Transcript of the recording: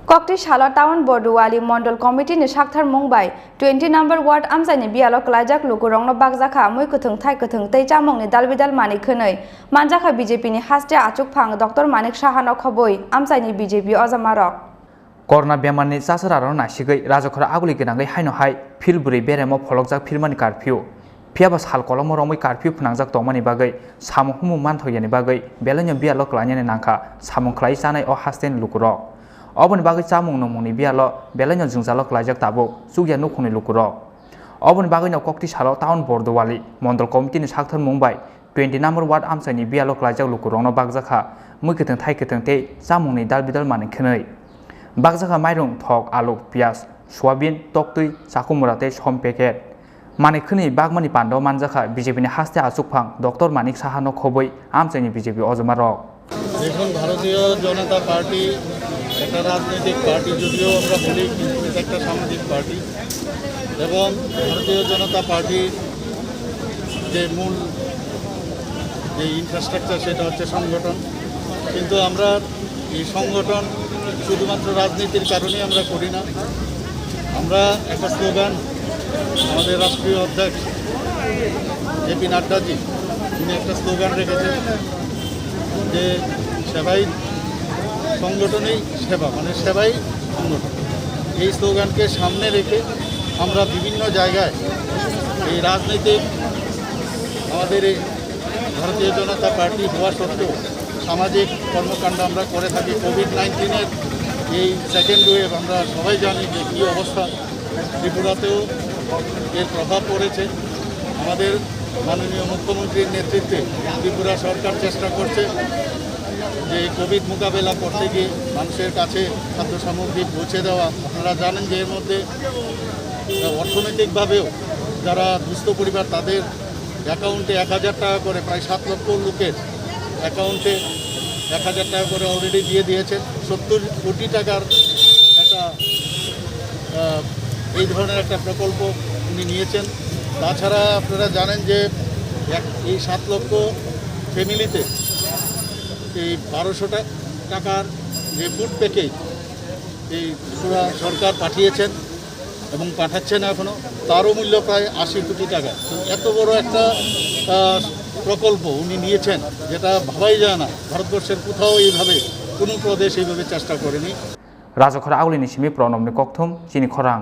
Kokti Shala Town Borduwali Mandal Committee ni Shakthar Mumbai 20 number ward amsani bialo klajak Lukurokno Bakha mui kuthung thai kuthung tei Chamung ni dalbidal manik khonoi manjaka BJP ni haste achuk phang Dr Manik Sahano khoboi amsani BJP ojamarok Corona bemarni sasararo nasigai rajakhora aguli ginangai haino hai philburi beremo pholokjak philmani curfew phiaba sal kolomo romoi curfew phnangjak tongmani bagai samung humu manthoyani bagai belanyo bialo klanyani nangkha samung khlai sanai o hasten Lukurok Obon bagai Chamung nomoni bialo belanyo jungjalo klajak tabo sugya nukhuni Lukurok Obon bagai no Kokti Shala Town Borduwali Mandal Committee ni Shakthar Mumbai 20 number ward amsani bialo klajak Lukurokno bakjakha muiketheng thaiketheng tei Chamung ni dalbidal manik khonoi Bakha mairung thok alu pias soyabin toktui sakumura tei som packet manik khoni bagmani pando manjakha BJP ni haste achukphang Dr Manik Sahano khoboi amchani BJP ojamarok দেখুন ভারতীয় জনতা party একটা রাজনৈতিক party যদিও আমরা বলি কিন্তু এটা একটা সামাজিক পার্টি এবং ভারতীয় জনতা পার্টির যে মূল যে ইনফ্রাস্ট্রাকচার সেটা হচ্ছে সংগঠন কিন্তু আমরা এই সংগঠন শুধুমাত্র রাজনীতির কারণেই আমরা করি না আমরা একটা স্লোগান আমাদের রাষ্ট্রীয় অধ্যক্ষ জেপি নাড্ডাজি তিনি একটা স্লোগান রেখেছেন যে সেবাই সংগঠনেই সেবা মানে সেবাই সংগঠন এই স্লোগানকে সামনে রেখে আমরা বিভিন্ন জায়গায় এই রাজনৈতিক আমাদের এই ভারতীয় জনতা পার্টি হওয়া সত্ত্বেও সামাজিক কর্মকাণ্ড আমরা করে থাকি কোভিড-19-এর এই সেকেন্ড ওয়েভ আমরা সবাই জানি যে কী অবস্থা ত্রিপুরাতেও এর প্রভাব পড়েছে আমাদের মাননীয় মুখ্যমন্ত্রীর নেতৃত্বে ত্রিপুরা সরকার চেষ্টা করছে যে কোভিড মোকাবেলা করতে গিয়ে মানুষের কাছে খাদ্য সামগ্রী পৌঁছে দেওয়া আপনারা জানেন যে এর মধ্যে অর্থনৈতিকভাবেও যারা দুস্থ পরিবার তাদের অ্যাকাউন্টে 1000 টাকা করে প্রায় 7 লক্ষ লোকের অ্যাকাউন্টে 1000 টাকা করে অলরেডি দিয়ে দিয়েছেন 70 কোটি টাকার একটা এই ধরনের একটা প্রকল্প উনি নিয়েছেন তাছাড়া আপনারা জানেন যে এই 7 লক্ষ ফ্যামিলিতে এই 1200 টাকার যে ফুড প্যাকেজ এই সরকার পাঠিয়েছেন এবং পাঠাচ্ছেন এখনও তারও মূল্য প্রায় 80 কোটি টাকা তো এত বড় একটা প্রকল্প উনি নিয়েছেন যেটা ভাবাই যায় না ভারতবর্ষের কোথাও এইভাবে কোনো প্রদেশ এইভাবে চেষ্টা করেনি রাজাখরা আগুলিনি সিমি প্রণবনি ককথম চিনি খরাং